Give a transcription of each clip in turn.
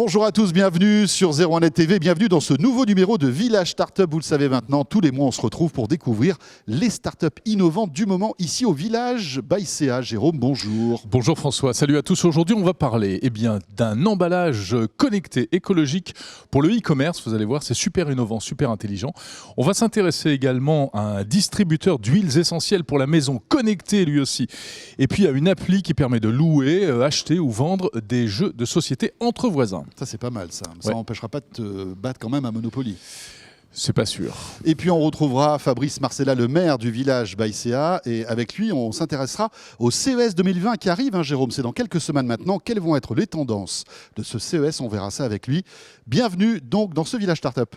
Bonjour à tous, bienvenue sur 01net TV, bienvenue dans ce nouveau numéro de Village Startup. Vous le savez maintenant, tous les mois on se retrouve pour découvrir les startups innovantes du moment ici au Village by CA. Jérôme, bonjour. Bonjour François, salut à tous. Aujourd'hui on va parler d'un emballage connecté, écologique pour le e-commerce. Vous allez voir, c'est super innovant, super intelligent. On va s'intéresser également à un distributeur d'huiles essentielles pour la maison, connecté lui aussi. Et puis à une appli qui permet de louer, acheter ou vendre des jeux de société entre voisins. Ça c'est pas mal ça, ça n'empêchera pas de te battre quand même à Monopoly. C'est pas sûr. Et puis on retrouvera Fabrice Marcella, le maire du Village by CA, et avec lui on s'intéressera au CES 2020 qui arrive, Jérôme, c'est dans quelques semaines maintenant. Quelles vont être les tendances de ce CES? On verra ça avec lui. Bienvenue donc dans ce Village Startup.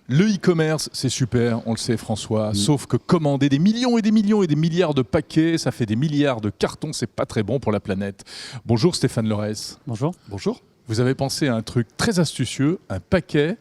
Le e-commerce, c'est super, on le sait François, sauf que commander des millions et des millions et des milliards de paquets, ça fait des milliards de cartons, c'est pas très bon pour la planète. Bonjour Stéphane Lorès. Bonjour. Bonjour. Vous avez pensé à un truc très astucieux, un paquet,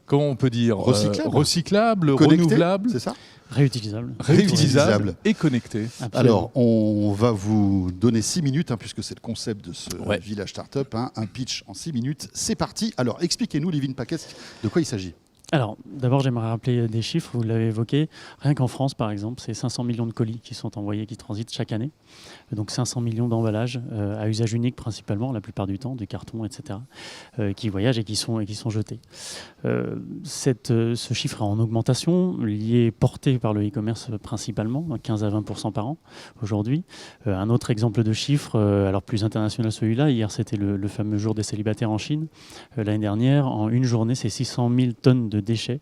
comment on peut dire, recyclable, connecté, renouvelable, c'est ça? Réutilisable et connecté. Absolument. Alors, on va vous donner 6 minutes, puisque c'est le concept de ce Village Startup, un pitch en 6 minutes. C'est parti. Alors, expliquez-nous, Livin Paquet, de quoi il s'agit? Alors, d'abord, j'aimerais rappeler des chiffres, vous l'avez évoqué. Rien qu'en France, par exemple, c'est 500 millions de colis qui sont envoyés, qui transitent chaque année. Donc 500 millions d'emballages à usage unique principalement, la plupart du temps, des cartons, etc., qui voyagent et qui sont jetés. Ce chiffre est en augmentation, porté par le e-commerce principalement, 15 à 20% par an aujourd'hui. Un autre exemple de chiffre, alors plus international celui-là, hier c'était le fameux jour des célibataires en Chine. L'année dernière, en une journée, c'est 600 000 tonnes de déchets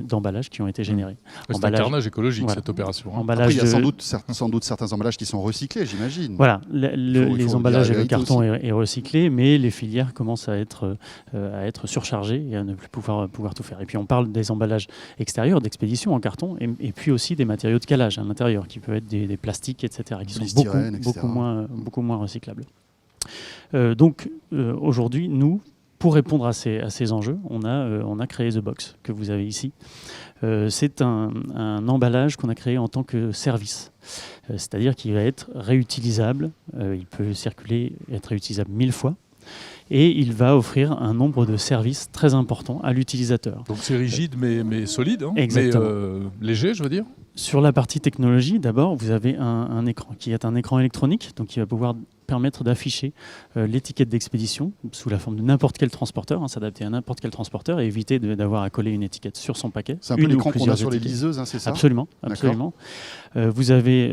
d'emballages qui ont été générés. C'est un carnage écologique, cette opération. Après, il y a sans doute certains emballages qui sont recyclés, j'imagine. Voilà, les emballages et le carton est recyclé, mais les filières commencent à être surchargées et à ne plus pouvoir tout faire. Et puis on parle des emballages extérieurs, d'expédition en carton, et puis aussi des matériaux de calage à l'intérieur, qui peuvent être des plastiques, etc., qui sont beaucoup moins recyclables. Donc aujourd'hui, nous, pour répondre à ces enjeux, on a créé The Box, que vous avez ici. C'est un emballage qu'on a créé en tant que service. C'est-à-dire qu'il va être réutilisable, il peut circuler, être réutilisable 1000 fois, et il va offrir un nombre de services très important à l'utilisateur. Donc c'est rigide mais solide, mais léger, je veux dire. Sur la partie technologie, d'abord, vous avez un écran qui est un écran électronique, donc qui va pouvoir permettre d'afficher l'étiquette d'expédition sous la forme de n'importe quel transporteur, s'adapter à n'importe quel transporteur et éviter d'avoir à coller une étiquette sur son paquet. C'est un peu l'écran qu'on a sur les liseuses, c'est ça? Absolument. Vous avez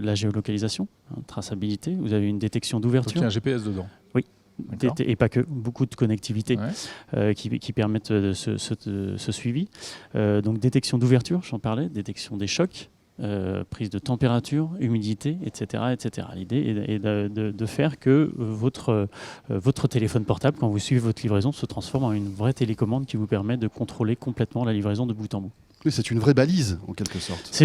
la géolocalisation, traçabilité, vous avez une détection d'ouverture. Donc il y a un GPS dedans. Oui. Et pas que, beaucoup de connectivité qui permettent ce suivi. Donc détection d'ouverture, j'en parlais, détection des chocs, prise de température, humidité, etc. etc. L'idée est de faire que votre téléphone portable, quand vous suivez votre livraison, se transforme en une vraie télécommande qui vous permet de contrôler complètement la livraison de bout en bout. Oui, c'est une vraie balise, en quelque sorte.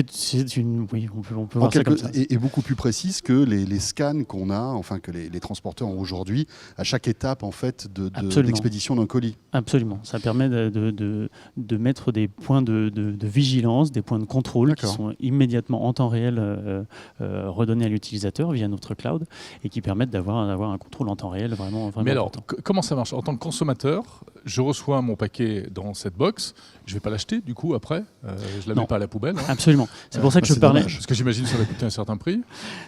Oui, on peut voir ça comme ça. Et beaucoup plus précise que les scans qu'on a, que les transporteurs ont aujourd'hui, à chaque étape en fait, d'expédition d'un colis. Absolument. Ça permet de mettre des points de vigilance, des points de contrôle qui sont immédiatement en temps réel redonnés à l'utilisateur via notre cloud et qui permettent d'avoir un contrôle en temps réel vraiment Mais alors, important. Comment ça marche? En tant que consommateur, je reçois mon paquet dans cette box, je ne vais pas l'acheter du coup après? Je ne la mets pas à la poubelle. Absolument. C'est pour ça que je parlais. Dommage, parce que j'imagine que ça va coûter un certain prix.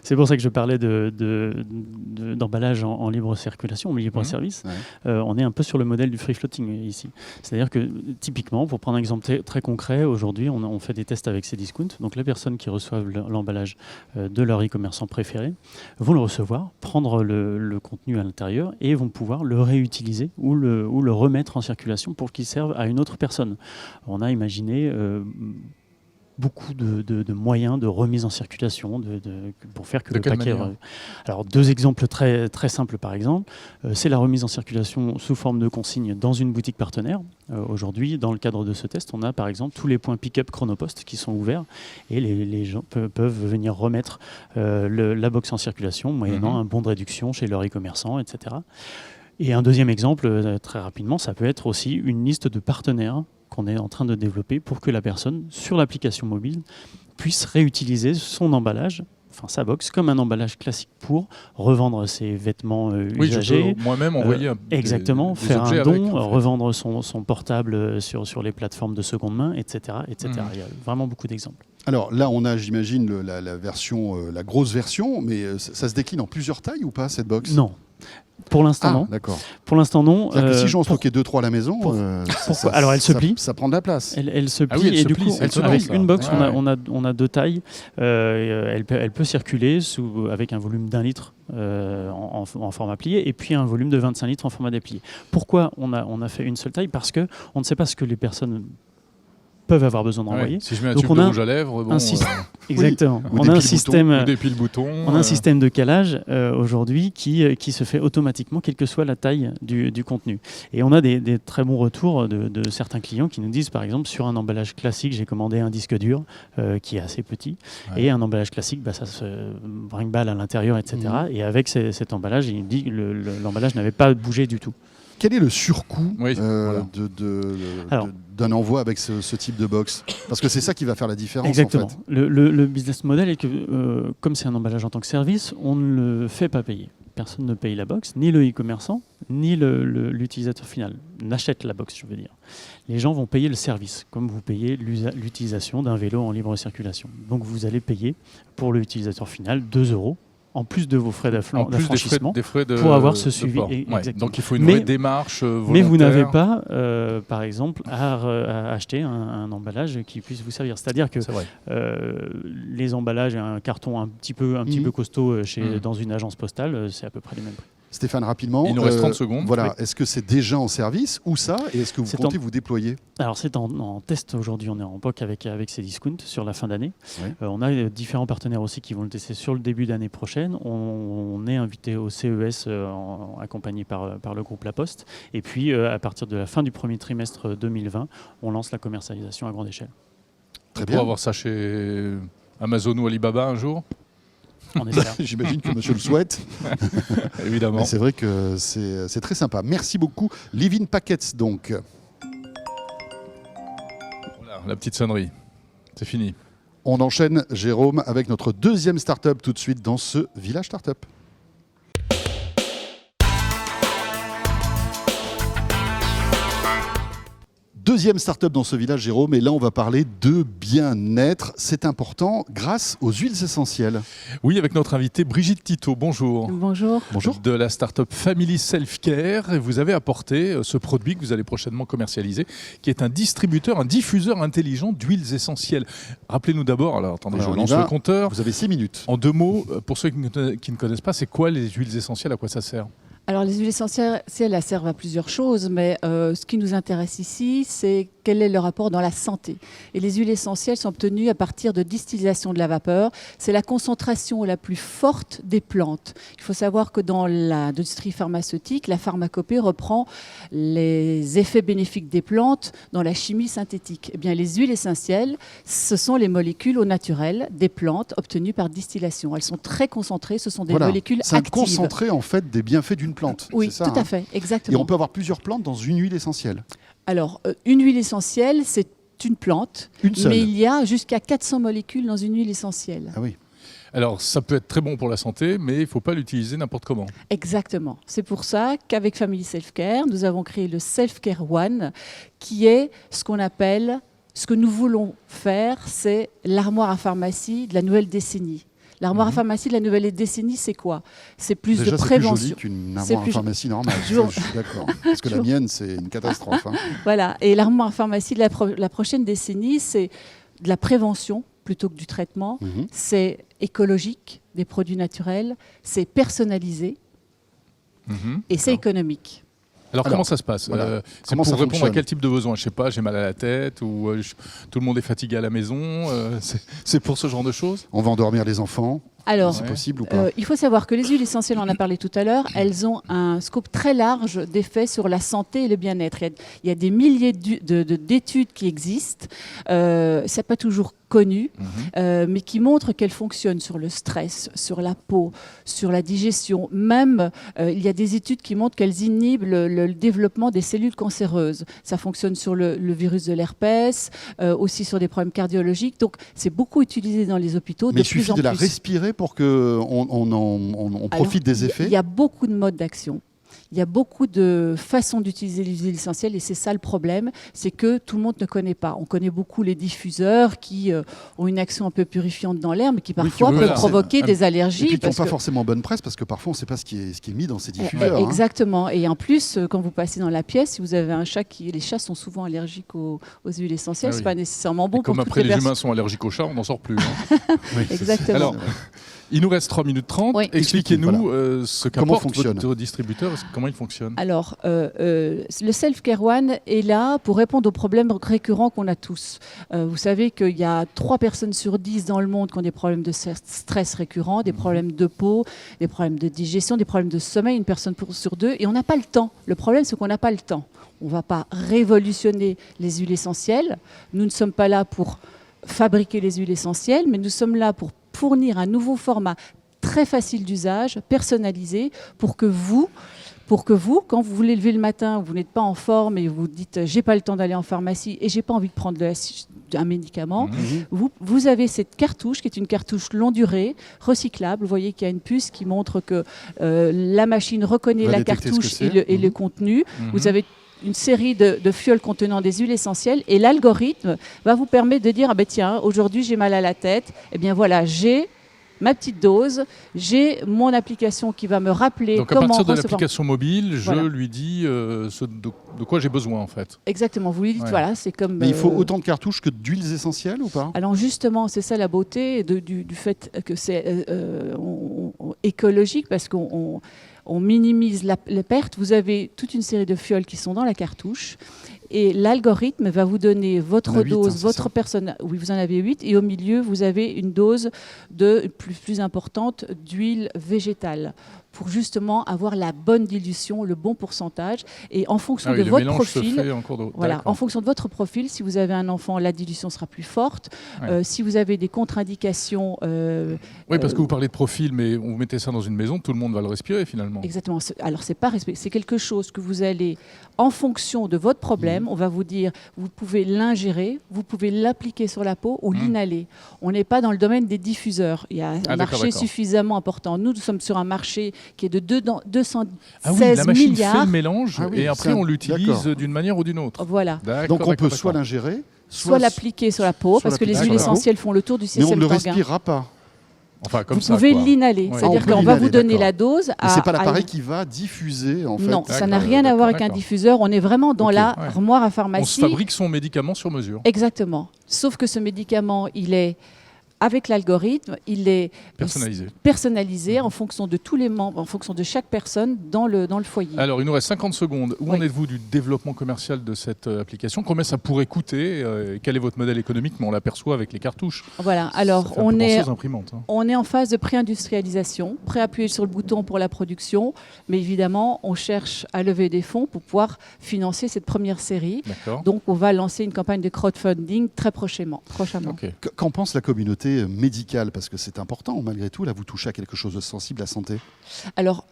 C'est pour ça que je parlais d'emballage en libre circulation, en libre service. On est un peu sur le modèle du free floating ici. C'est-à-dire que typiquement, pour prendre un exemple très concret, aujourd'hui, on fait des tests avec Cdiscount. Donc les personnes qui reçoivent l'emballage de leur e-commerçant préféré vont le recevoir, prendre le contenu à l'intérieur et vont pouvoir le réutiliser ou le remettre en circulation pour qu'il serve à une autre personne. On a imaginé beaucoup de moyens de remise en circulation pour faire que le paquet... Alors, deux exemples très, très simples, par exemple. C'est la remise en circulation sous forme de consigne dans une boutique partenaire. Aujourd'hui, dans le cadre de ce test, on a, par exemple, tous les points pick-up Chronopost qui sont ouverts et les gens peuvent venir remettre la box en circulation moyennant un bon de réduction chez leur e-commerçant, etc. Et un deuxième exemple, très rapidement, ça peut être aussi une liste de partenaires qu'on est en train de développer pour que la personne, sur l'application mobile, puisse réutiliser son emballage sa box, comme un emballage classique pour revendre ses vêtements usagés. Je peux moi-même envoyer exactement, des faire objets un don, avec, en fait. revendre son portable sur les plateformes de seconde main, etc. etc. Il y a vraiment beaucoup d'exemples. Alors là, on a, j'imagine, la version, la grosse version, mais ça se décline en plusieurs tailles ou pas, cette box? Non. Pour l'instant, non. D'accord. Pour l'instant, non. C'est-à-dire que si j'en stockais 2-3 à la maison, alors elle se plie. Ça prend de la place. Elle se plie Ah oui, elle et se du plie, coup, c'est étonnant, avec ça. une box, Ouais. on a 2 tailles. Elle peut circuler avec un volume d'1 litre en format plié et puis un volume de 25 litres en format déplié. Pourquoi on a fait une seule taille? Parce qu'on ne sait pas ce que les personnes peuvent avoir besoin d'envoyer. Ouais, si je mets un Donc tube on de a rouge à lèvres, bon, Exactement. Ou On des a un pile-boutons. système. ou des pile-boutons. On a un système de calage aujourd'hui qui se fait automatiquement, quelle que soit la taille du contenu. Et on a des très bons retours de certains clients qui nous disent, par exemple, sur un emballage classique, j'ai commandé un disque dur qui est assez petit, et un emballage classique, ça se brinque-balle à l'intérieur, etc. Et avec cet emballage, il dit que l'emballage n'avait pas bougé du tout. Quel est le surcoût voilà. d'un envoi avec ce type de box? Parce que c'est ça qui va faire la différence. Exactement. En fait. Le business model est que, comme c'est un emballage en tant que service, on ne le fait pas payer. Personne ne paye la box, ni le e-commerçant, ni l'utilisateur final. N'achète la box, je veux dire. Les gens vont payer le service, comme vous payez l'utilisation d'un vélo en libre circulation. Donc vous allez payer pour l'utilisateur final 2 € en plus de vos frais d'affranchissement pour avoir ce suivi. Exactement. Donc il faut une vraie démarche volontaire. Mais vous n'avez pas, par exemple, à acheter un emballage qui puisse vous servir. C'est-à-dire que les emballages et un carton un petit peu costaud dans une agence postale, c'est à peu près les mêmes prix. Stéphane, rapidement. Il nous reste 30 secondes. Voilà. Oui. Est-ce que c'est déjà en service ou ça? Et est-ce que vous comptez vous déployer? Alors c'est en test aujourd'hui, on est en POC avec Cdiscount sur la fin d'année. Oui. On a différents partenaires aussi qui vont le tester sur le début d'année prochaine. On est invité au CES accompagné par le groupe La Poste. Et puis à partir de la fin du premier trimestre 2020, on lance la commercialisation à grande échelle. Très On bien. pourra avoir ça chez Amazon ou Alibaba un jour? On espère. J'imagine que monsieur le souhaite. Évidemment. Mais c'est vrai que c'est très sympa. Merci beaucoup. Living Packets, donc. Voilà, la petite sonnerie. C'est fini. On enchaîne, Jérôme, avec notre deuxième start-up tout de suite dans ce village start-up. Deuxième start-up dans ce village, Jérôme, et là on va parler de bien-être. C'est important grâce aux huiles essentielles. Oui, avec notre invitée Brigitte Tito. Bonjour. Bonjour. Bonjour. De la start-up Family Self-Care. Et vous avez apporté ce produit que vous allez prochainement commercialiser, qui est un distributeur, un diffuseur intelligent d'huiles essentielles. Rappelez-nous d'abord, alors attendez, je lance le compteur. Vous avez 6 minutes. En 2 mots, pour ceux qui ne connaissent pas, c'est quoi les huiles essentielles? À quoi ça sert? Alors les huiles essentielles, elles servent à plusieurs choses, mais ce qui nous intéresse ici, c'est quel est le rapport dans la santé. Et les huiles essentielles sont obtenues à partir de distillation de la vapeur. C'est la concentration la plus forte des plantes. Il faut savoir que dans l'industrie pharmaceutique, la pharmacopée reprend les effets bénéfiques des plantes dans la chimie synthétique. Eh bien, les huiles essentielles, ce sont les molécules au naturel des plantes obtenues par distillation. Elles sont très concentrées, ce sont des molécules actives. C'est un concentré en fait des bienfaits d'une plante. Oui, c'est ça, tout à fait, exactement. Et on peut avoir plusieurs plantes dans une huile essentielle. Alors, une huile essentielle, c'est une plante, Une seule. mais il y a jusqu'à 400 molécules dans une huile essentielle. Ah oui. Alors, ça peut être très bon pour la santé, mais il ne faut pas l'utiliser n'importe comment. Exactement. C'est pour ça qu'avec Family Self-Care, nous avons créé le Self-Care One, qui est ce qu'on appelle, ce que nous voulons faire, c'est l'armoire à pharmacie de la nouvelle décennie. L'armoire à pharmacie de la nouvelle décennie, c'est quoi? C'est plus Déjà, de prévention. c'est plus joli qu'une armoire à pharmacie normale. Je suis d'accord. Parce que la mienne, c'est une catastrophe. Hein. Voilà. Et l'armoire à pharmacie de la prochaine décennie, c'est de la prévention plutôt que du traitement. C'est écologique, des produits naturels. C'est personnalisé. Et c'est économique. Alors, comment ça se passe? Voilà. C'est pour répondre à quel type de besoin? Je ne sais pas, j'ai mal à la tête ou tout le monde est fatigué à la maison. C'est pour ce genre de choses? On va endormir les enfants. Alors, c'est possible ou pas? Il faut savoir que les huiles essentielles, on en a parlé tout à l'heure, elles ont un scope très large d'effets sur la santé et le bien-être. Il y a des milliers d'études qui existent. C'est pas toujours connues, mais qui montrent qu'elles fonctionnent sur le stress, sur la peau, sur la digestion. Même, il y a des études qui montrent qu'elles inhibent le développement des cellules cancéreuses. Ça fonctionne sur le virus de l'herpès, aussi sur des problèmes cardiologiques. Donc, c'est beaucoup utilisé dans les hôpitaux. Mais il suffit de la respirer pour qu'on profite des effets. Il y a beaucoup de modes d'action. Il y a beaucoup de façons d'utiliser les huiles essentielles et c'est ça le problème, c'est que tout le monde ne connaît pas. On connaît beaucoup les diffuseurs qui ont une action un peu purifiante dans l'air, mais qui parfois peuvent provoquer des allergies. Et puis qui n'ont pas forcément bonne presse parce que parfois on ne sait pas ce qui est mis dans ces diffuseurs. Exactement. Et en plus, quand vous passez dans la pièce, si vous avez un chat les chats sont souvent allergiques aux huiles essentielles, c'est pas nécessairement bon. Comme après les humains sont allergiques aux chats, on n'en sort plus. Exactement. Alors, il nous reste 3 minutes 30. Oui. Expliquez-nous ce qu'apporte votre distributeur, comment il fonctionne. Alors, le Self-Care One est là pour répondre aux problèmes récurrents qu'on a tous. Vous savez qu'il y a 3 personnes sur 10 dans le monde qui ont des problèmes de stress récurrents, des problèmes de peau, des problèmes de digestion, des problèmes de sommeil, une personne sur 2, et on n'a pas le temps. Le problème, c'est qu'on n'a pas le temps. On ne va pas révolutionner les huiles essentielles. Nous ne sommes pas là pour fabriquer les huiles essentielles, mais nous sommes là pour fournir un nouveau format très facile d'usage, personnalisé, pour que vous, quand vous voulez lever le matin, vous n'êtes pas en forme et vous dites j'ai pas le temps d'aller en pharmacie et j'ai pas envie de prendre un médicament, vous avez cette cartouche qui est une cartouche longue durée, recyclable. Vous voyez qu'il y a une puce qui montre que la machine reconnaît la cartouche et le contenu. Vous avez une série de fioles contenant des huiles essentielles et l'algorithme va vous permettre de dire tiens, aujourd'hui j'ai mal à la tête, voilà, j'ai ma petite dose, j'ai mon application qui va me rappeler donc comment... Donc à partir de l'application mobile, je lui dis de quoi j'ai besoin en fait. Exactement, vous lui dites voilà, c'est comme... Mais il faut autant de cartouches que d'huiles essentielles ou pas? Alors justement, c'est ça la beauté du fait que c'est écologique parce qu'on minimise les pertes. Vous avez toute une série de fioles qui sont dans la cartouche et l'algorithme va vous donner votre dose, votre personne. Oui, vous en avez 8 et au milieu, vous avez une dose plus importante d'huile végétale pour justement avoir la bonne dilution, le bon pourcentage. Et en fonction de votre profil, en fonction de votre profil, si vous avez un enfant, la dilution sera plus forte. Si vous avez des contre-indications... oui, parce que vous parlez de profil, mais vous mettez ça dans une maison, tout le monde va le respirer finalement. Exactement. Alors, c'est quelque chose que vous allez, en fonction de votre problème, on va vous dire, vous pouvez l'ingérer, vous pouvez l'appliquer sur la peau ou l'inhaler. On n'est pas dans le domaine des diffuseurs. Il y a un marché suffisamment important. Nous sommes sur un marché qui est de 216 la machine milliards. Fait le mélange et après on l'utilise d'une manière ou d'une autre. Voilà. Donc on peut soit l'ingérer, soit l'appliquer sur la peau, parce que les huiles essentielles font le tour du système sanguin. Mais on ne le respirera pas. Enfin, comme vous pouvez l'inhaler, c'est-à-dire qu'on va vous donner la dose. Mais c'est pas l'appareil qui va diffuser en fait. Non, ça n'a rien à voir avec un diffuseur. On est vraiment dans l'armoire à pharmacie. On se fabrique son médicament sur mesure. Exactement. Sauf que ce médicament, il est avec l'algorithme, il est personnalisé en fonction de tous les membres, en fonction de chaque personne dans le foyer. Alors, il nous reste 50 secondes. Où en êtes-vous du développement commercial de cette application? Combien ça pourrait coûter? Quel est votre modèle économique? Mais on l'aperçoit avec les cartouches. Voilà. Alors, on est en phase de pré-industrialisation, prêt à appuyer sur le bouton pour la production. Mais évidemment, on cherche à lever des fonds pour pouvoir financer cette première série. Donc, on va lancer une campagne de crowdfunding très prochainement. Okay. Qu'en pense la communauté médicale, parce que c'est important malgré tout, là vous touchez à quelque chose de sensible, la santé. Alors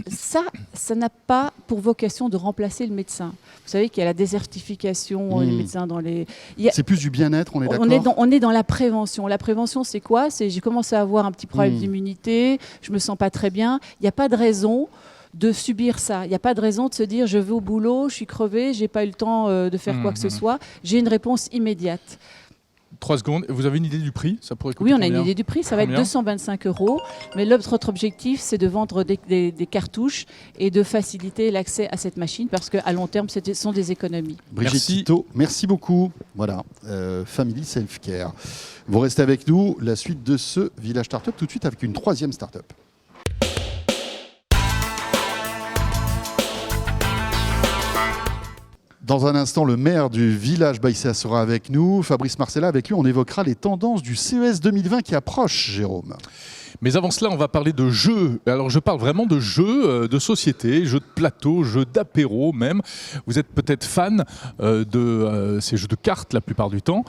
ça n'a pas pour vocation de remplacer le médecin. Vous savez qu'il y a la désertification des médecins dans les... C'est plus du bien-être, on est d'accord? On est dans la prévention. La prévention, c'est quoi? C'est j'ai commencé à avoir un petit problème d'immunité, je me sens pas très bien. Il n'y a pas de raison de subir ça. Il n'y a pas de raison de se dire je vais au boulot, je suis crevé, j'ai pas eu le temps de faire quoi que ce soit. J'ai une réponse immédiate. 3 secondes. Vous avez une idée du prix? Ça pourrait coûter Oui, on combien? a une idée du prix. Ça va être 225 €. Mais notre objectif, c'est de vendre des cartouches et de faciliter l'accès à cette machine parce qu'à long terme, ce sont des économies. Brigitte Tito, merci beaucoup. Voilà, Family Self Care. Vous restez avec nous. La suite de ce Village Startup, tout de suite avec une 3e startup. Dans un instant, le maire du village Baïséa sera avec nous. Fabrice Marcella, avec lui, on évoquera les tendances du CES 2020 qui approchent, Jérôme. Mais avant cela, on va parler de jeux. Alors je parle vraiment de jeux de société, jeux de plateau, jeux d'apéro même. Vous êtes peut-être fan de ces jeux de cartes la plupart du temps,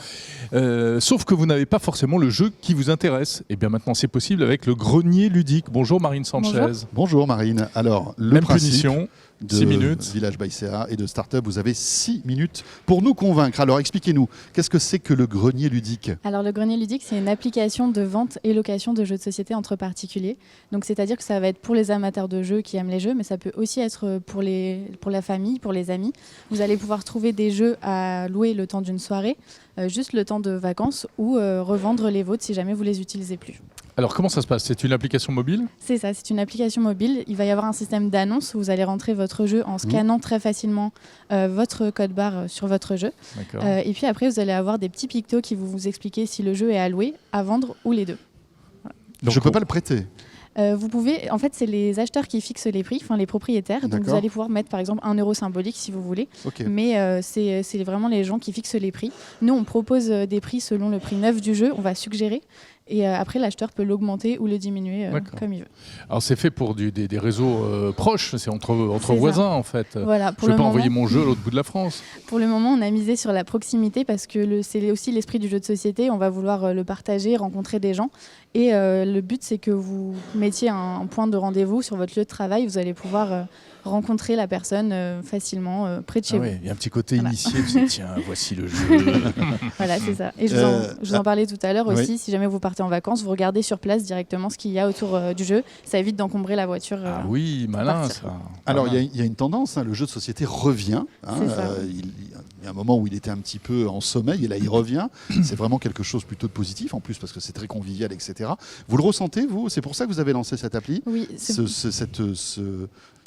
sauf que vous n'avez pas forcément le jeu qui vous intéresse. Et bien maintenant c'est possible avec le grenier ludique. Bonjour Marine Sanchez. Bonjour Marine. Alors, le Même principe punition. de 6 minutes. Village by CA et de Startup, vous avez 6 minutes pour nous convaincre. Alors expliquez-nous, qu'est-ce que c'est que le grenier ludique? Alors le grenier ludique, c'est une application de vente et location de jeux de société entre particuliers. Donc c'est-à-dire que ça va être pour les amateurs de jeux qui aiment les jeux, mais ça peut aussi être pour la famille, pour les amis. Vous allez pouvoir trouver des jeux à louer le temps d'une soirée, juste le temps de vacances, ou revendre les vôtres si jamais vous les utilisez plus. Alors comment ça se passe? C'est une application mobile? C'est ça, c'est une application mobile. Il va y avoir un système d'annonce où vous allez rentrer votre jeu en scannant très facilement votre code barre sur votre jeu. Et puis après, vous allez avoir des petits pictos qui vont vous expliquer si le jeu est à louer, à vendre ou les deux. Voilà. Donc, je ne peux pas le prêter? Vous pouvez, en fait, c'est les acheteurs qui fixent les prix, enfin les propriétaires. Donc vous allez pouvoir mettre par exemple 1 € symbolique si vous voulez. Okay. Mais c'est vraiment les gens qui fixent les prix. Nous, on propose des prix selon le prix neuf du jeu. On va suggérer. Et après, l'acheteur peut l'augmenter ou le diminuer comme il veut. Alors, c'est fait pour des réseaux proches, c'est entre voisins en fait. Voilà, je ne vais pas envoyer mon jeu à l'autre bout de la France. Pour le moment, on a misé sur la proximité parce que c'est aussi l'esprit du jeu de société. On va vouloir le partager, rencontrer des gens. Et le but, c'est que vous mettiez un point de rendez-vous sur votre lieu de travail. Vous allez pouvoir rencontrer la personne facilement près de chez vous. Il y a un petit côté initié, tiens, voici le jeu. Voilà, c'est ça. Et je vous en parlais tout à l'heure aussi, si jamais vous partez en vacances, vous regardez sur place directement ce qu'il y a autour du jeu. Ça évite d'encombrer la voiture. Ah oui, malin ça. Alors, il y a une tendance, le jeu de société revient. Il y a un moment où il était un petit peu en sommeil et là, il revient. C'est vraiment quelque chose plutôt de positif, en plus, parce que c'est très convivial, etc. Vous le ressentez, vous? C'est pour ça que vous avez lancé cette appli? Oui.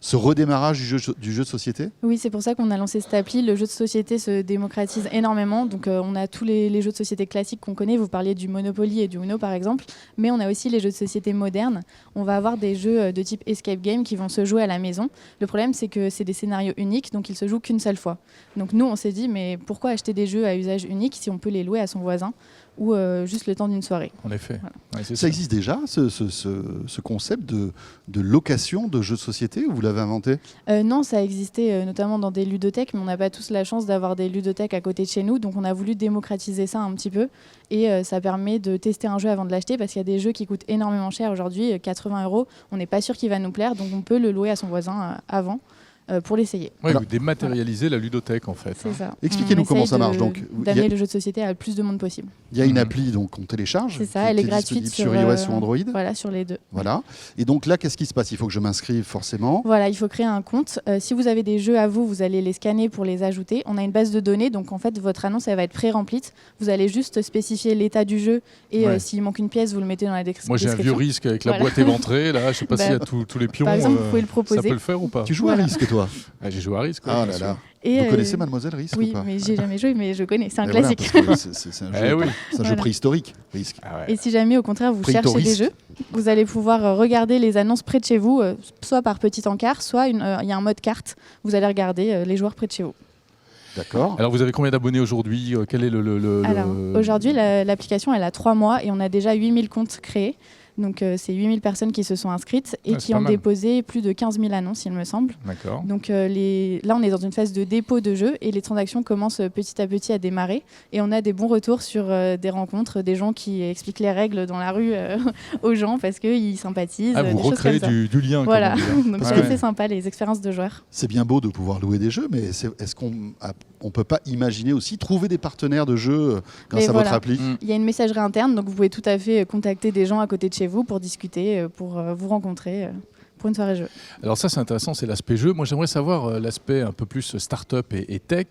Ce redémarrage du jeu de société? Oui, c'est pour ça qu'on a lancé cette appli. Le jeu de société se démocratise énormément. Donc, on a tous les jeux de société classiques qu'on connaît. Vous parliez du Monopoly et du Uno, par exemple. Mais on a aussi les jeux de société modernes. On va avoir des jeux de type escape game qui vont se jouer à la maison. Le problème, c'est que c'est des scénarios uniques, donc ils se jouent qu'une seule fois. Donc, nous, on s'est dit, mais pourquoi acheter des jeux à usage unique si on peut les louer à son voisin ou juste le temps d'une soirée? En effet. Voilà. Ouais, ça existe déjà, ce concept de location de jeux de société, ou vous l'avez inventé? Non, ça existait notamment dans des ludothèques, mais on n'a pas tous la chance d'avoir des ludothèques à côté de chez nous, donc on a voulu démocratiser ça un petit peu, et ça permet de tester un jeu avant de l'acheter, parce qu'il y a des jeux qui coûtent énormément cher aujourd'hui, 80 €, on n'est pas sûr qu'il va nous plaire, donc on peut le louer à son voisin avant. Pour l'essayer. Oui, vous dématérialisez la ludothèque en fait. C'est ça. Expliquez-nous comment ça marche. D'amener le jeu de société à le plus de monde possible. Il y a une appli qu'on télécharge. C'est ça, elle est gratuite sur iOS ou Android. Voilà, sur les deux. Voilà. Et donc là, qu'est-ce qui se passe? Il faut que je m'inscrive forcément. Voilà, il faut créer un compte. Si vous avez des jeux à vous allez les scanner pour les ajouter. On a une base de données, donc en fait, votre annonce, elle va être pré-remplie. Vous allez juste spécifier l'état du jeu et s'il manque une pièce, vous le mettez dans la description. Moi, j'ai un vieux risque avec la boîte éventrée. Là, je ne sais pas s'il y a tous les pions. Par exemple, vous pouvez le proposer. Ça peut le faire ou pas? Tu joues à Risque, toi? J'ai joué à Risque. Ah là là. Et vous connaissez Mademoiselle Risque? Oui, ou pas? mais j'ai jamais joué, mais je connais. C'est un voilà, classique. C'est un jeu préhistorique, Risque. Et si jamais, au contraire, vous cherchez des jeux, vous allez pouvoir regarder les annonces près de chez vous, soit par petit encart, soit il y a un mode carte. Vous allez regarder les joueurs près de chez vous. D'accord. Alors, vous avez combien d'abonnés aujourd'hui? Quel est Alors, aujourd'hui, l'application, elle a 3 mois et on a déjà 8000 comptes créés. Donc, c'est 8000 personnes qui se sont inscrites et qui ont déposé plus de 15 000 annonces, il me semble. D'accord. Donc, là, on est dans une phase de dépôt de jeux et les transactions commencent petit à petit à démarrer. Et on a des bons retours sur des rencontres, des gens qui expliquent les règles dans la rue aux gens parce qu'ils sympathisent. Ah, vous recréez du lien. Voilà, donc c'est assez sympa, les expériences de joueurs. C'est bien beau de pouvoir louer des jeux, mais est-ce qu'on ne peut pas imaginer aussi trouver des partenaires de jeux grâce à votre appli? Il y a une messagerie interne, donc vous pouvez tout à fait contacter des gens à côté de chez vous pour discuter, pour vous rencontrer pour une soirée jeu. Alors ça, c'est intéressant, c'est l'aspect jeu. Moi, j'aimerais savoir l'aspect un peu plus start-up et tech.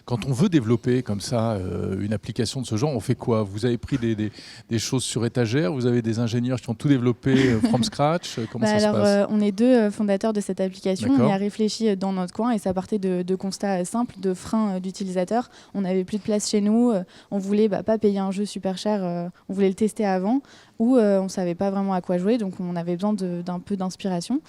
Quand on veut développer comme ça une application de ce genre, on fait quoi? Vous avez pris des choses sur étagère? Vous avez des ingénieurs qui ont tout développé from scratch? Comment ça se passe? On est 2 fondateurs de cette application. On y a réfléchi dans notre coin et ça partait de constats simples, de freins d'utilisateurs. On n'avait plus de place chez nous. On voulait pas payer un jeu super cher. On voulait le tester avant. Où on ne savait pas vraiment à quoi jouer, donc on avait besoin d'un peu d'inspiration.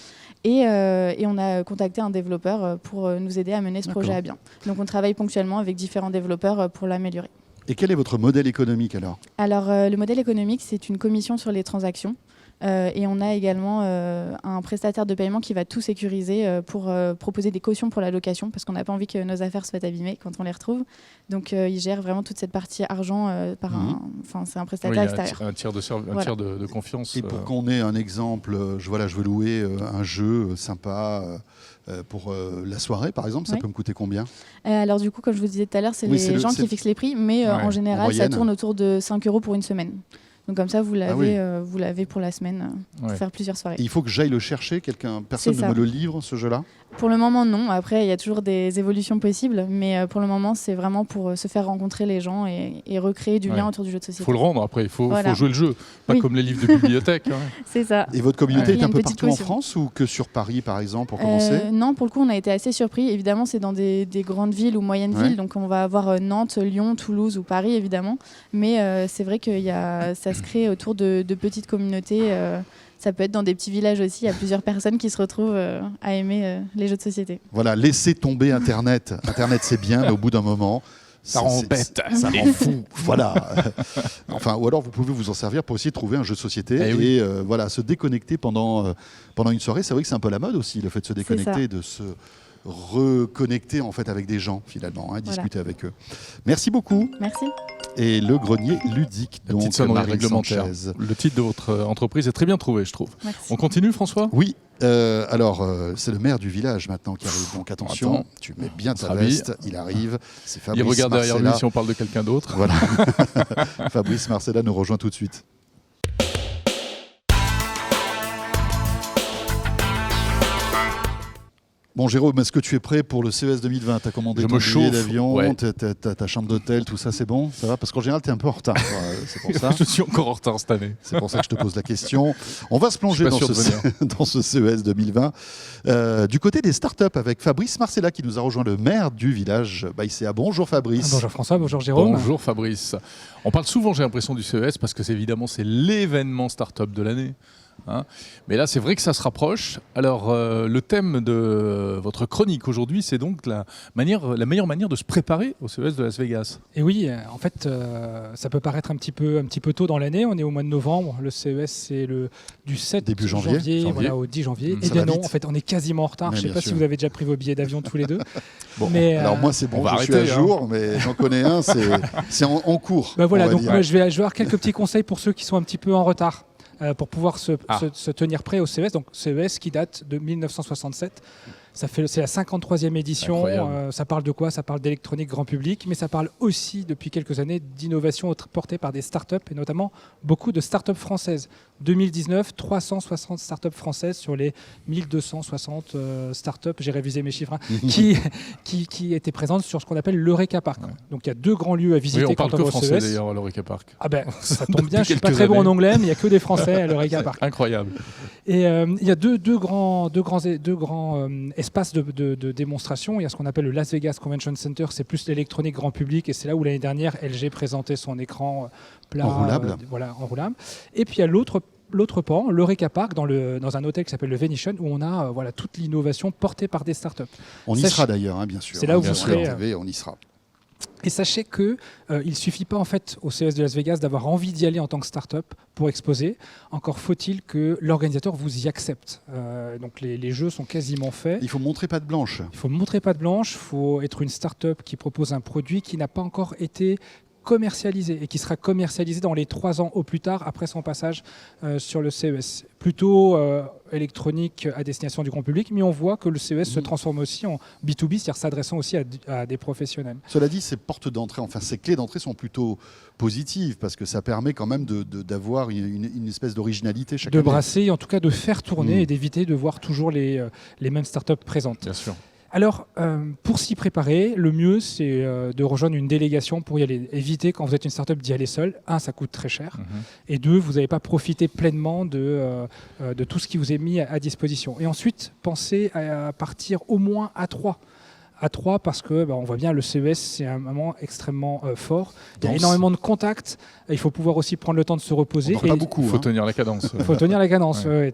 Et on a contacté un développeur pour nous aider à mener ce projet à bien. Donc on travaille ponctuellement avec différents développeurs pour l'améliorer. Et quel est votre modèle économique alors? Alors le modèle économique, c'est une commission sur les transactions. Et on a également un prestataire de paiement qui va tout sécuriser pour proposer des cautions pour la location, parce qu'on n'a pas envie que nos affaires soient abîmées quand on les retrouve. Donc il gère vraiment toute cette partie argent c'est un prestataire extérieur. Un tiers de confiance. Et pour qu'on ait un exemple, je veux louer un jeu sympa pour la soirée, par exemple, ça peut me coûter combien? Alors du coup, comme je vous disais tout à l'heure, c'est les gens qui fixent les prix, mais en général, ça tourne autour de 5 € pour une semaine. Donc comme ça, vous l'avez pour la semaine, pour faire plusieurs soirées. Et il faut que j'aille le chercher, personne ne me le livre, ce jeu-là? Pour le moment, non. Après, il y a toujours des évolutions possibles, mais pour le moment, c'est vraiment pour se faire rencontrer les gens et recréer du lien autour du jeu de société. Il faut le rendre après, il faut jouer le jeu, pas comme les livres de bibliothèque. C'est ça. Et votre communauté est un peu partout en France ou que sur Paris, par exemple, pour commencer? Non, pour le coup, on a été assez surpris. Évidemment, c'est dans des grandes villes ou moyennes villes, donc on va avoir Nantes, Lyon, Toulouse ou Paris, évidemment. Mais c'est vrai que ça se crée autour de petites communautés. Ça peut être dans des petits villages aussi, il y a plusieurs personnes qui se retrouvent à aimer les jeux de société. Voilà, laissez tomber Internet. Internet, c'est bien, mais au bout d'un moment... Ça rend bête. Ça rend fou. Voilà. Ou alors, vous pouvez vous en servir pour essayer de trouver un jeu de société et se déconnecter pendant une soirée. C'est vrai que c'est un peu la mode aussi, le fait de se déconnecter, de se reconnecter en fait avec des gens, finalement, discuter avec eux. Merci beaucoup. Merci. Et le grenier ludique, donc, petite sonnerie Marie réglementaire. Sanchez. Le titre de votre entreprise est très bien trouvé, je trouve. Merci. On continue, François? Oui. C'est le maire du village maintenant qui arrive. Donc attention, tu mets bien ta veste. Il arrive. C'est Fabrice. Il regarde derrière Marcella. lui si on parle de quelqu'un d'autre. Voilà. Fabrice Marcella nous rejoint tout de suite. Bon, Jérôme, est-ce que tu es prêt pour le CES 2020? Tu as commandé ton billet d'avion, ta chambre d'hôtel, tout ça, c'est bon? Ça va? Parce qu'en général, tu es un peu en retard. C'est pour ça. Je suis encore en retard cette année. C'est pour ça que je te pose la question. On va se plonger dans ce CES 2020. Du côté des startups, avec Fabrice Marcella, qui nous a rejoint, le maire du village Baïséa. Bonjour Fabrice. Bonjour François, bonjour Jérôme. Bonjour Fabrice. On parle souvent, j'ai l'impression, du CES parce que c'est l'événement startup de l'année. Mais là, c'est vrai que ça se rapproche. Alors, le thème de votre chronique aujourd'hui, c'est donc la meilleure manière de se préparer au CES de Las Vegas. Et oui, en fait, ça peut paraître un petit peu tôt dans l'année. On est au mois de novembre. Le CES, c'est du 7 début janvier. Au 10 janvier. Et bien non, en fait, on est quasiment en retard. Je ne sais pas si vous avez déjà pris vos billets d'avion tous les deux. Bon, alors moi, c'est bon, je suis à jour, mais j'en connais un, c'est en cours. Voilà, donc moi, je vais avoir quelques petits conseils pour ceux qui sont un petit peu en retard. Pour pouvoir se tenir prêt au CES. Donc CES qui date de 1967. C'est la 53e édition. Ça parle de quoi? Ça parle d'électronique grand public, mais ça parle aussi depuis quelques années d'innovation portée par des startups et notamment beaucoup de startups françaises. 2019, 360 startups françaises sur les 1260 startups, j'ai révisé mes chiffres, qui étaient présentes sur ce qu'on appelle l'Eureka Park. Donc il y a 2 grands lieux à visiter quand on va au CES. Français d'ailleurs à l'Eureka Park. Ah ben ça tombe bien, je suis pas très bon en anglais, mais il n'y a que des Français à l'Eureka Park. Incroyable. Et il y a deux grands espaces de démonstration. Il y a ce qu'on appelle le Las Vegas Convention Center, c'est plus l'électronique grand public, et c'est là où l'année dernière LG présentait son écran plat enroulable. Et puis il y a l'autre pan, l'Eureka Park, dans un hôtel qui s'appelle le Venetian, où on a toute l'innovation portée par des startups. On y sera d'ailleurs, bien sûr. C'est là où vous serez. On y sera. Et sachez qu'il ne suffit pas en fait au CES de Las Vegas d'avoir envie d'y aller en tant que start-up pour exposer. Encore faut-il que l'organisateur vous y accepte. Donc les jeux sont quasiment faits. Il faut montrer patte blanche. Il faut montrer patte blanche. Il faut être une start-up qui propose un produit qui n'a pas encore été commercialisé et qui sera commercialisé dans les 3 ans au plus tard après son passage sur le CES. Plutôt électronique à destination du grand public, mais on voit que le CES se transforme aussi en B2B, c'est-à-dire s'adressant aussi à des professionnels. Cela dit, ces portes d'entrée, ces clés d'entrée sont plutôt positives parce que ça permet quand même d'avoir une espèce d'originalité chaque année. De brasser, en tout cas de faire tourner et d'éviter de voir toujours les mêmes startups présentes. Bien sûr. Alors, pour s'y préparer, le mieux, c'est de rejoindre une délégation pour y aller. Évitez, quand vous êtes une startup, d'y aller seul. 1, ça coûte très cher. Et 2, vous n'allez pas profiter pleinement de tout ce qui vous est mis à disposition. Et ensuite, pensez à partir au moins à 3. à 3 parce que on voit bien le CES, c'est un moment extrêmement fort. Il y a énormément de contacts. Il faut pouvoir aussi prendre le temps de se reposer. Pas beaucoup. Il faut tenir la cadence. Il faut tenir la cadence. Ouais. Ouais.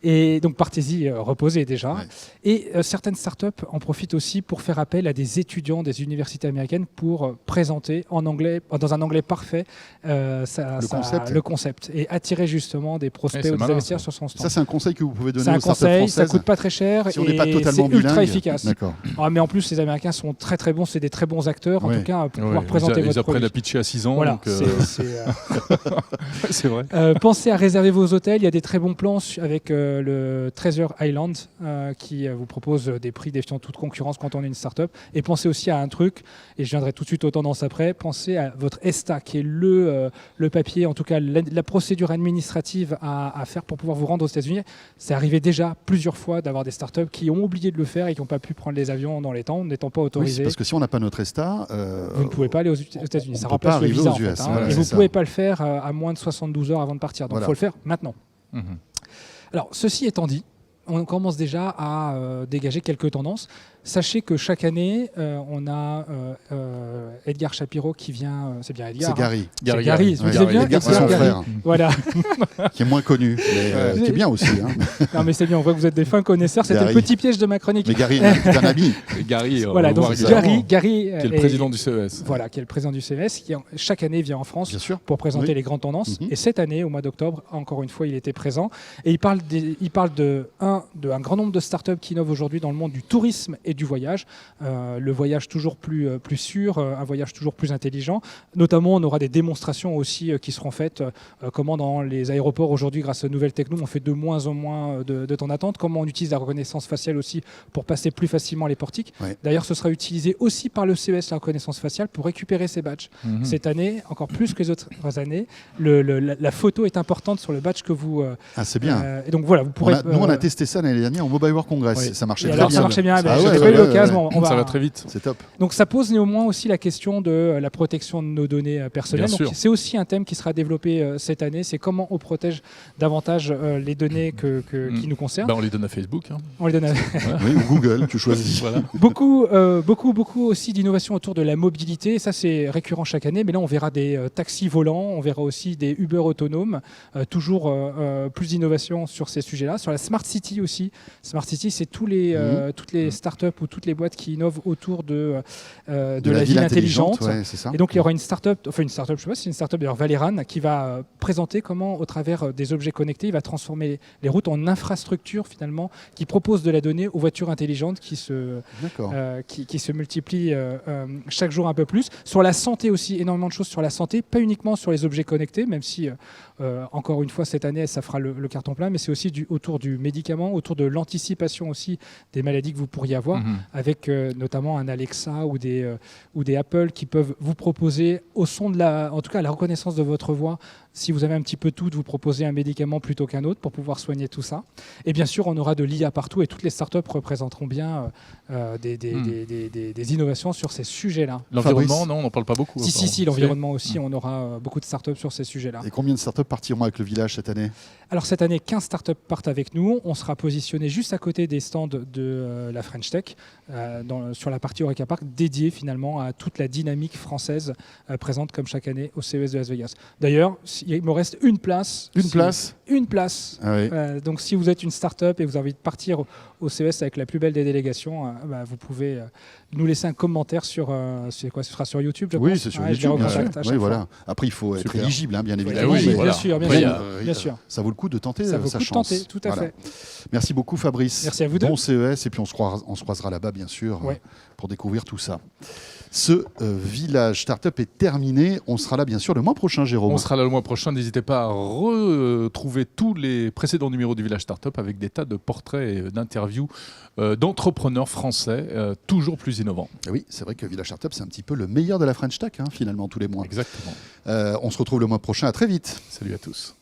Et donc partez-y, reposez déjà. Ouais. Et certaines startups en profitent aussi pour faire appel à des étudiants des universités américaines pour présenter en anglais, dans un anglais parfait, le concept et attirer justement des prospects ou des investisseurs sur son stand. Ça, c'est un conseil que vous pouvez donner C'est un aux startups conseil, françaises. ça coûte pas très cher Si on et n'est pas totalement c'est ultra bilingue. efficace. D'accord. Mais en plus, les Américains sont très très bons, c'est des très bons acteurs en Ouais. tout cas pour Ouais, pouvoir présenter ils votre apprennent produit. à pitcher à 6 ans. Voilà, donc, c'est vrai. pensez à réserver vos hôtels. Il y a des très bons plans avec le Treasure Island qui vous propose des prix défiant toute concurrence quand on est une startup. Et pensez aussi à un truc, et je viendrai tout de suite aux tendances après, pensez à votre ESTA qui est le papier, en tout cas la procédure administrative à faire pour pouvoir vous rendre aux États-Unis. C'est arrivé déjà plusieurs fois d'avoir des startups qui ont oublié de le faire et qui n'ont pas pu prendre les avions dans les temps, n'étant pas Oui, autorisés. parce que si on n'a pas notre ESTA, Vous ne pouvez pas aller aux États-Unis. on Ça peut remplace pas le arriver visa aux en fait, US, hein. voilà, Et c'est vous ne ça. pouvez pas le faire à moins de 72 heures avant de partir. Donc il Voilà. faut le faire maintenant. Mhm. Alors, ceci étant dit, on commence déjà à dégager quelques tendances. Sachez que chaque année, on a Edgar Shapiro qui vient. C'est bien Edgar. c'est Gary. C'est Gary. Vous Ouais, savez bien, Edgar, c'est son Gary. frère, Voilà. qui est moins connu, mais qui est bien aussi. Hein. Non, mais c'est bien. On voit que vous êtes des fins connaisseurs. C'était Gary. le petit piège de ma chronique. Mais Gary est un ami. Et Gary, Voilà. on va Donc voir régulièrement, Gary, qui est le président du CES. Voilà, qui est le président du CES, qui chaque année vient en France Bien sûr. pour présenter Oui. les grandes tendances. Mhm. Et cette année, au mois d'octobre, encore une fois, il était présent. Et il parle d'un grand nombre de startups qui innovent aujourd'hui dans le monde du tourisme et du voyage. Le voyage toujours plus sûr, un voyage toujours plus intelligent. Notamment, on aura des démonstrations aussi qui seront faites, comment dans les aéroports aujourd'hui, grâce aux nouvelles technos, on fait de moins en moins de temps d'attente, comment on utilise la reconnaissance faciale aussi pour passer plus facilement les portiques. Ouais. D'ailleurs, ce sera utilisé aussi par le CES, la reconnaissance faciale, pour récupérer ces badges. Mhm. Cette année, encore plus que les autres années, la photo est importante sur le badge que vous... Ah, c'est bien. et donc voilà, vous pourrez... Nous, on a testé ça l'année dernière au Mobile World Congress. Oui. Ça marchait Et très alors, bien. ça marchait bien. Ah J'avais ouais, pas eu ouais, l'occasion. ouais. On Ça va très vite. C'est top. Donc ça pose néanmoins aussi la question de la protection de nos données personnelles. Bien Donc, sûr. c'est aussi un thème qui sera développé cette année, c'est comment on protège davantage les données qui nous concernent. Bah, on les donne à Facebook. Hein. On les donne à... Oui, ou Google, tu choisis. Voilà. beaucoup aussi d'innovations autour de la mobilité. Ça, c'est récurrent chaque année. Mais là, on verra des taxis volants, on verra aussi des Uber autonomes. Toujours plus d'innovations sur ces sujets-là. Sur la Smart City aussi. Smart City, c'est toutes les startups ou toutes les boîtes qui innovent autour de la ville intelligente. Ouais, c'est ça. Et donc, il y aura une startup, je ne sais pas si c'est une startup d'ailleurs, Valeran, qui va présenter comment, au travers des objets connectés, il va transformer les routes en infrastructure finalement, qui propose de la donnée aux voitures intelligentes qui se multiplient chaque jour un peu plus. Sur la santé aussi, énormément de choses sur la santé, pas uniquement sur les objets connectés, même si, encore une fois, cette année, ça fera le carton plein, mais c'est aussi autour du médicament, autour de l'anticipation aussi des maladies que vous pourriez avoir, Mhm. avec notamment un Alexa ou des Apple qui peuvent vous proposer, au son de en tout cas la reconnaissance de votre voix, si vous avez un petit peu tout, de vous proposer un médicament plutôt qu'un autre pour pouvoir soigner tout ça. Et bien sûr, on aura de l'IA partout et toutes les startups représenteront bien des innovations sur ces sujets-là. L'environnement, Fabrice. non, on n'en parle pas beaucoup. Si, l'environnement aussi, on aura beaucoup de startups sur ces sujets-là. Et combien de startups partiront avec le village cette année? Alors cette année, 15 startups partent avec nous. On sera positionné juste à côté des stands de la French Tech, sur la partie Horeca Park, dédiée finalement à toute la dynamique française présente comme chaque année au CES de Las Vegas. D'ailleurs, il me reste une place. Une place. Ah oui. Donc si vous êtes une startup et vous avez envie de partir au CES avec la plus belle des délégations, vous pouvez nous laisser un commentaire sur... c'est quoi, ce sera sur YouTube, je pense. Oui, c'est sur Je les YouTube, bien sûr. recontacte à chaque Oui, fois. voilà. Après, il faut être Super. éligible, hein, bien Oui, évidemment. oui, mais voilà. bien sûr, Après, il y a- bien sûr. Ça vaut le coup de tenter Ça vaut le sa coup de chance. tenter, tout à Voilà. fait. Merci beaucoup, Fabrice. Merci à vous deux. Bon CES, et puis on se croisera là-bas, bien sûr, Ouais. pour découvrir tout ça. Ce village startup est terminé. On sera là, bien sûr, le mois prochain, Jérôme. On sera là le mois prochain. N'hésitez pas à retrouver tous les précédents numéros du Village Startup avec des tas de portraits et d'interviews d'entrepreneurs français toujours plus innovants. Et oui, c'est vrai que Village Startup, c'est un petit peu le meilleur de la French Tech, hein, finalement, tous les mois. Exactement. On se retrouve le mois prochain. À très vite. Salut à tous.